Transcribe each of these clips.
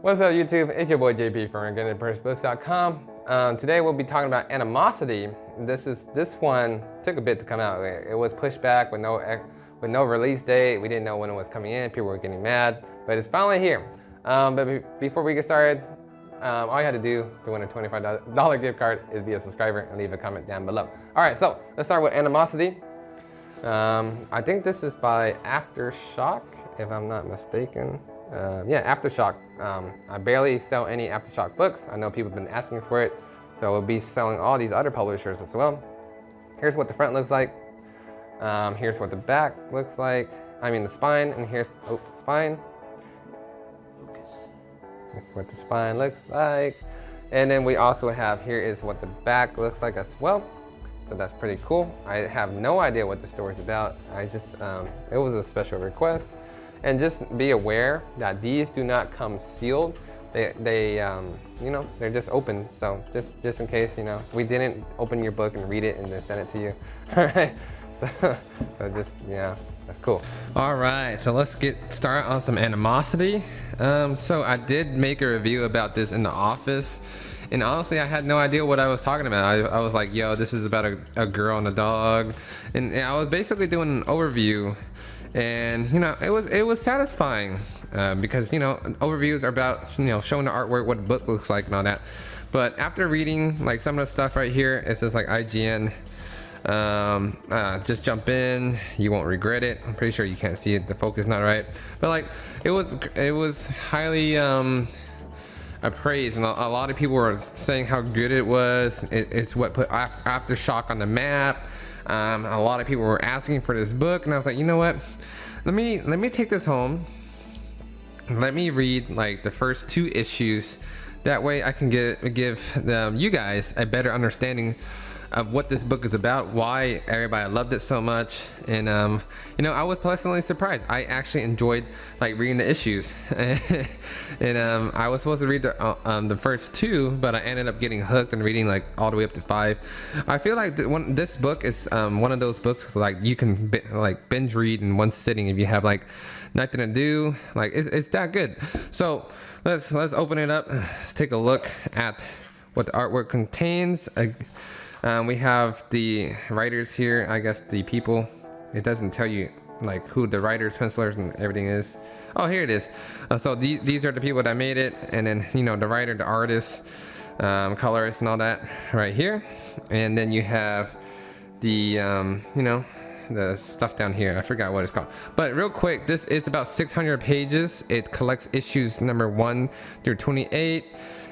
What's up, YouTube? It's your boy JP from RegeneratePursBooks.com. Today we'll be talking about Animosity. This one took a bit to come out. It was pushed back with no release date. We didn't know when it was coming in. People were getting mad, but it's finally here. But before we get started, all you had to do to win a $25 gift card is be a subscriber and leave a comment down below. All right, so let's start with Animosity. I think this is by Aftershock, if I'm not mistaken. Yeah, Aftershock. I barely sell any Aftershock books. I know people have been asking for it, so we'll be selling all these other publishers as well. Here's what the front looks like. Here's what the back looks like. I mean the spine, and here's spine. Here's what the spine looks like. And then we also have, here is what the back looks like as well. So that's pretty cool. I have no idea what the story's about. It was a special request. And just be aware that these do not come sealed. You know, they're just open. So just in case, you know, we didn't open your book and read it and then send it to you. All right. So just, yeah, that's cool. All right, so let's get started on some Animosity. So I did make a review about this in the office. And honestly, I had no idea what I was talking about. I was like, yo, this is about a girl and a dog. And I was basically doing an overview. And you know, it was satisfying because, you know, overviews are about, you know, showing the artwork, what the book looks like and all that. But after reading like some of the stuff right here, it's just like IGN, just jump in, you won't regret it. I'm pretty sure you can't see it, the focus not right, but like it was highly appraised, and a lot of people were saying how good it was. It's what put Aftershock on the map. A lot of people were asking for this book, and I was like, you know what? Let me take this home. Let me read like the first 2 issues. That way, I can give you guys a better understanding of what this book is about, why everybody loved it so much, and you know, I was pleasantly surprised. I actually enjoyed like reading the issues, and I was supposed to read the first 2, but I ended up getting hooked and reading like all the way up to 5. I feel like this book is one of those books like you can binge read in one sitting if you have like nothing to do. Like it's that good. So let's open it up. Let's take a look at what the artwork contains. We have the writers here, I guess the people. It doesn't tell you like who the writers, pencilers, and everything is. Oh, here it is. So these are the people that made it, and then, you know, the writer, the artist, colorist, and all that right here. And then you have the you know, the stuff down here. I forgot what it's called. But real quick, this is about 600 pages. It collects issues number 1 through 28,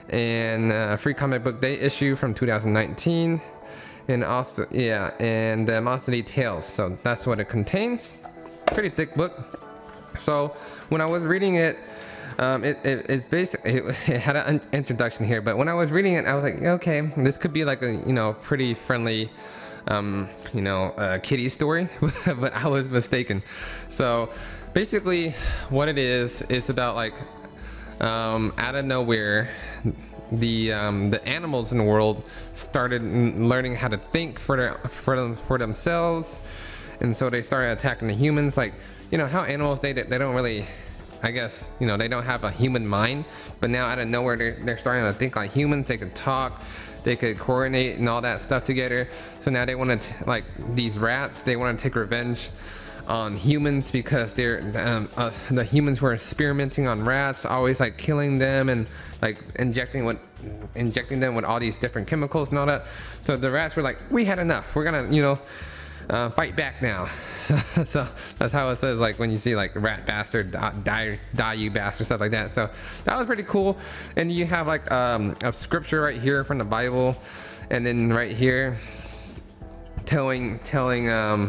and Free Comic Book Day issue from 2019. And also, yeah, and the Animosity Tales. So that's what it contains. Pretty thick book. So when I was reading it, it basically it had an introduction here. But when I was reading it, I was like, okay, this could be like a, you know, pretty friendly, you know, kiddie story. But I was mistaken. So basically, what it is, it's about like out of nowhere, the animals in the world started learning how to think for themselves, and so they started attacking the humans. Like, you know how animals, they don't really, I guess, you know, they don't have a human mind, but now out of nowhere they're starting to think like humans. They could talk, they could coordinate and all that stuff together. So now they want to, like these rats, they want to take revenge on humans because they're the humans were experimenting on rats, always like killing them and like injecting them with all these different chemicals and all that. So the rats were like, we had enough, we're gonna, you know, fight back now. So that's how it says, like when you see like rat bastard, die you bastard, stuff like that. So that was pretty cool. And you have like a scripture right here from the Bible, and then right here telling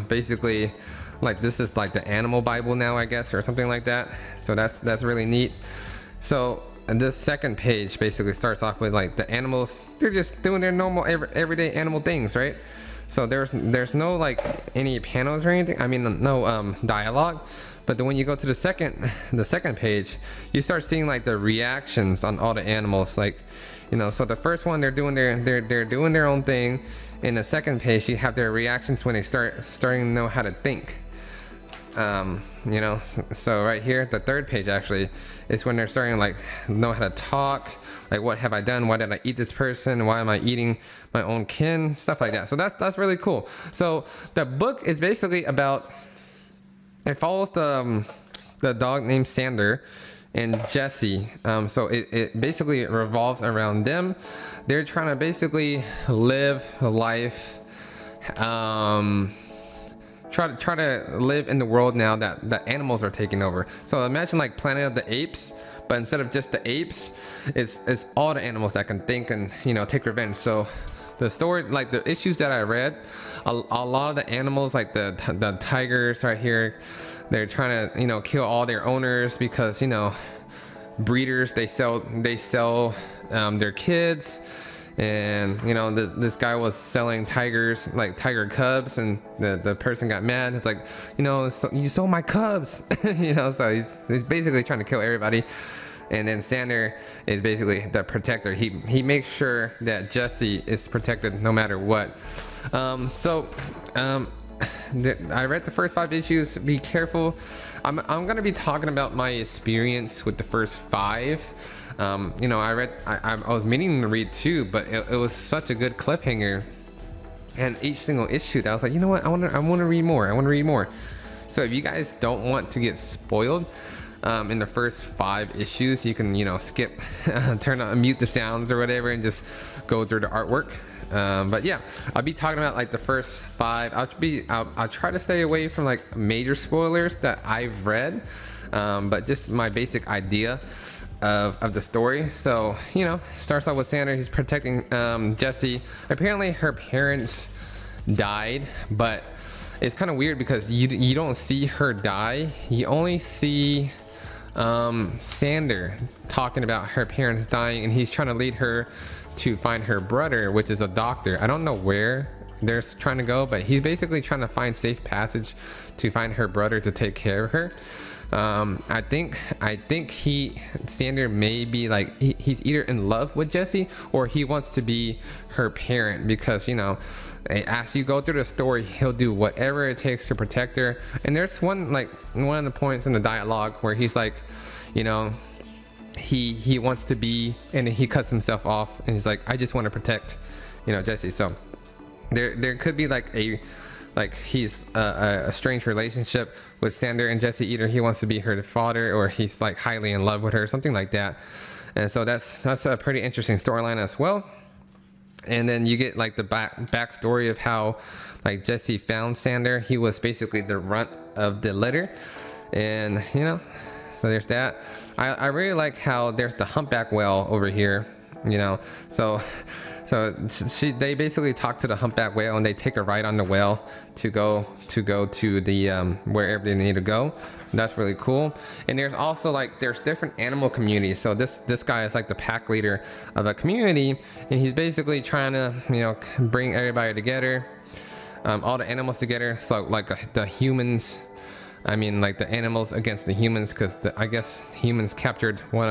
basically like this is like the animal Bible now, I guess, or something like that. So that's really neat. So and this second page basically starts off with like the animals, they're just doing their normal everyday animal things, right? So there's no like any panels or anything. I mean, no dialogue. But then when you go to the second page, you start seeing like the reactions on all the animals. Like, you know, so the first one, they're doing their own thing. In the second page, you have their reactions when they starting to know how to think. You know, so right here, the third page actually is when they're starting to like know how to talk, like what have I done, why did I eat this person, why am I eating my own kin, stuff like that. So that's really cool. So the book is basically about, it follows the dog named Sander and Jesse. So it basically revolves around them. They're trying to basically live life, try to live in the world now that the animals are taking over. So imagine like Planet of the Apes, but instead of just the apes, it's all the animals that can think and, you know, take revenge. So the story, like the issues that I read, a lot of the animals, like the tigers right here, they're trying to, you know, kill all their owners because, you know, breeders, they sell their kids. And, you know, this guy was selling tigers, like tiger cubs, and the person got mad. It's like, you know, so you sold my cubs. You know, so he's basically trying to kill everybody. And then Sander is basically the protector. He makes sure that Jesse is protected no matter what. I read the first 5 issues. Be careful. I'm gonna be talking about my experience with the first 5. You know, I was meaning to read 2, but it was such a good cliffhanger, and each single issue that I was like, you know what, I want to read more. So if you guys don't want to get spoiled in the first 5 issues, you can, you know, skip, mute the sounds or whatever, and just go through the artwork. But yeah, I'll be talking about like the first 5. I'll try to stay away from like major spoilers that I've read, but just my basic idea of the story. So, you know, starts off with Sander. He's protecting Jesse. Apparently her parents died, but it's kind of weird because you don't see her die. You only see Sander talking about her parents dying, and he's trying to lead her to find her brother, which is a doctor. I don't know where they're trying to go, but he's basically trying to find safe passage to find her brother to take care of her. I think Sander may be like, he's either in love with Jesse or he wants to be her parent, because, you know, as you go through the story, he'll do whatever it takes to protect her. And there's one of the points in the dialogue where he's like, you know, he wants to be, and he cuts himself off, and he's like, I just want to protect, you know, Jesse. So there could be like he's a strange relationship with Sander and Jesse. Either he wants to be her father, or he's like highly in love with her, something like that. And so that's a pretty interesting storyline as well. And then you get like the backstory of how like Jesse found Sander. He was basically the runt of the litter, and, you know, so there's that. I really like how there's the humpback whale over here, you know. So they basically talk to the humpback whale, and they take a ride on the whale to go to the wherever they need to go. So that's really cool. And there's also like there's different animal communities. So this guy is like the pack leader of a community, and he's basically trying to, you know, bring everybody together, all the animals together. So like the humans, I mean, like the animals against the humans, because I guess humans captured one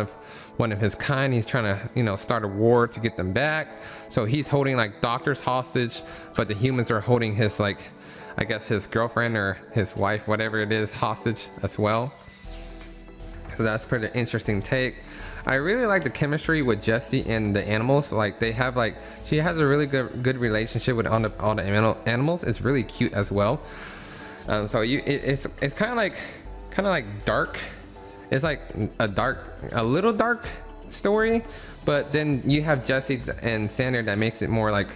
of his kind. He's trying to, you know, start a war to get them back. So he's holding like doctors hostage, but the humans are holding his, like, I guess his girlfriend or his wife, whatever it is, hostage as well. So that's pretty interesting take. I really like the chemistry with Jesse and the animals. Like they have like, she has a really good relationship with all the animals. It's really cute as well. So it's kind of like dark. It's like a little dark story, but then you have Jesse and Sander that makes it more like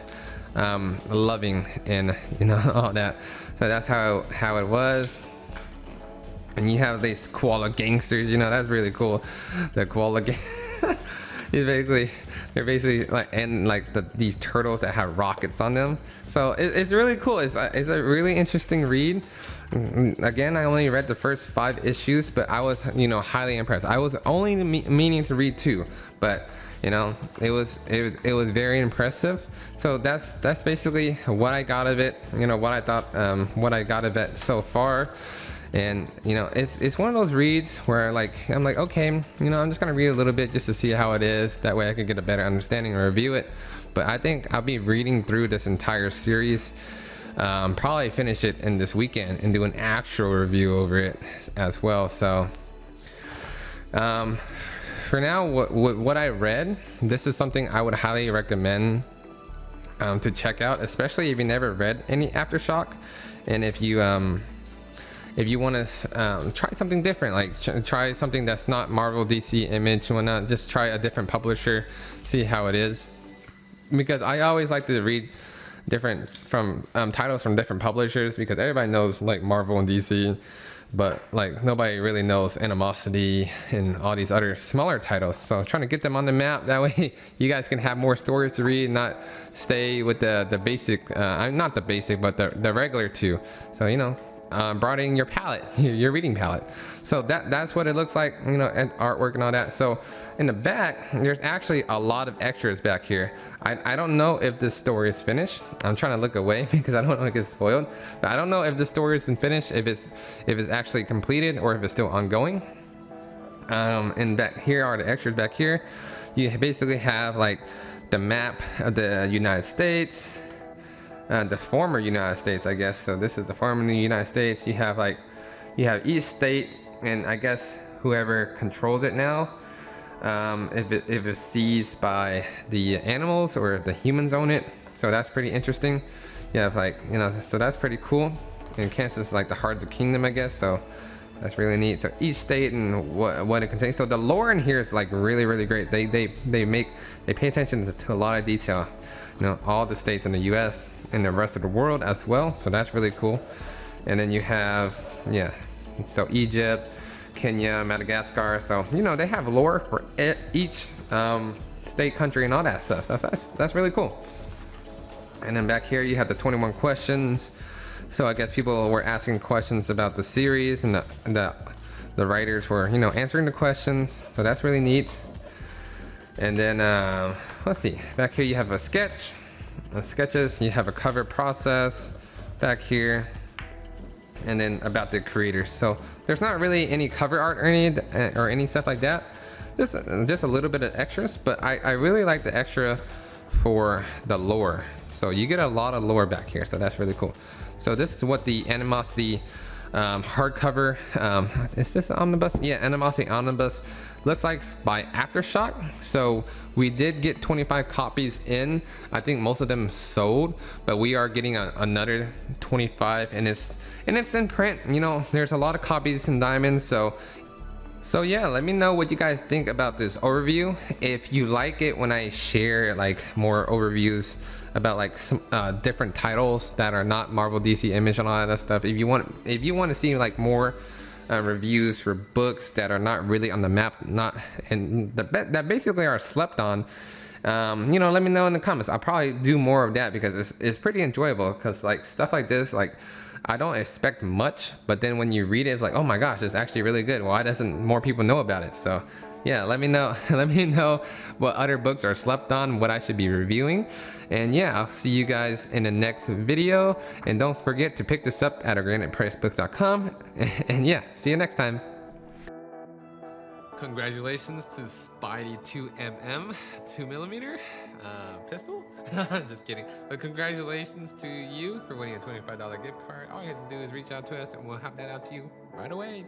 loving and, you know, all that. So that's how it was. And you have these koala gangsters, you know, that's really cool. The koala gang. They're basically like, and like these turtles that have rockets on them. So it's really cool. It's a really interesting read. Again, I only read the first 5 issues, but I was, you know, highly impressed. I was only meaning to read 2, but, you know, it was very impressive. So that's basically what I got of it. You know, what I thought, what I got of it so far. And, you know, it's one of those reads where like I'm like, okay, you know, I'm just gonna read a little bit just to see how it is. That way I can get a better understanding and review it. But I think I'll be reading through this entire series probably finish it in this weekend and do an actual review over it as well. So for now, what I read, this is something I would highly recommend to check out, especially if you never read any Aftershock, and if you want to try something different, like try something that's not Marvel, DC, Image, and whatnot. Just try a different publisher, see how it is. Because I always like to read different titles from different publishers, because everybody knows like Marvel and DC, but like nobody really knows Animosity and all these other smaller titles. So trying to get them on the map, that way you guys can have more stories to read, not stay with the basic, not the basic, but the regular two. So, you know, broadening your palette, your reading palette. So that's what it looks like, you know, and artwork and all that. So in the back, there's actually a lot of extras back here. I don't know if this story is finished. I'm trying to look away because I don't want to get spoiled. But I don't know if the story is finished, if it's actually completed, or if it's still ongoing. And back here are the extras back here. You basically have like the map of the United States, the former United States, I guess. So this is the former United States. You have each state, and I guess whoever controls it now, if it's seized by the animals or if the humans own it. So that's pretty interesting. You have like, you know, so that's pretty cool. And Kansas is like the heart of the kingdom, I guess. So that's really neat. So each state and what it contains. So the lore in here is like really great. They pay attention to a lot of detail. You know, all the states in the U.S. and the rest of the world as well. So that's really cool. And then you have, yeah, so Egypt, Kenya, Madagascar. So, you know, they have lore for each state, country, and all that stuff. That's really cool. And then back here you have the 21 questions. So I guess people were asking questions about the series, and the writers were, you know, answering the questions. So that's really neat. And then let's see, back here you have a sketch, sketches. You have a cover process back here, and then about the creators. So there's not really any cover art or any stuff like that. Just a little bit of extras, but I really like the extra for the lore. So you get a lot of lore back here, so that's really cool. So this is what the Animosity hardcover, is this an omnibus? Yeah, Animosity omnibus looks like by Aftershock. So we did get 25 copies in. I think most of them sold, but we are getting another 25, and it's in print. You know, there's a lot of copies in diamonds. So yeah, let me know what you guys think about this overview. If you like it when I share like more overviews about like some different titles that are not Marvel, DC, Image, and all that stuff. If you want to see like more reviews for books that are not really on the map, that basically are slept on, you know, let me know in the comments. I'll probably do more of that, because it's pretty enjoyable. Because like stuff like this, like, I don't expect much, but then when you read it, it's like, oh my gosh, it's actually really good. Why doesn't more people know about it? So yeah, let me know. Let me know what other books are slept on, what I should be reviewing. And yeah, I'll see you guys in the next video. And don't forget to pick this up at organicpricebooks.com. And yeah, see you next time. Congratulations to Spidey 2mm 2mm pistol. Just kidding. But congratulations to you for winning a $25 gift card. All you have to do is reach out to us, and we'll have that out to you right away.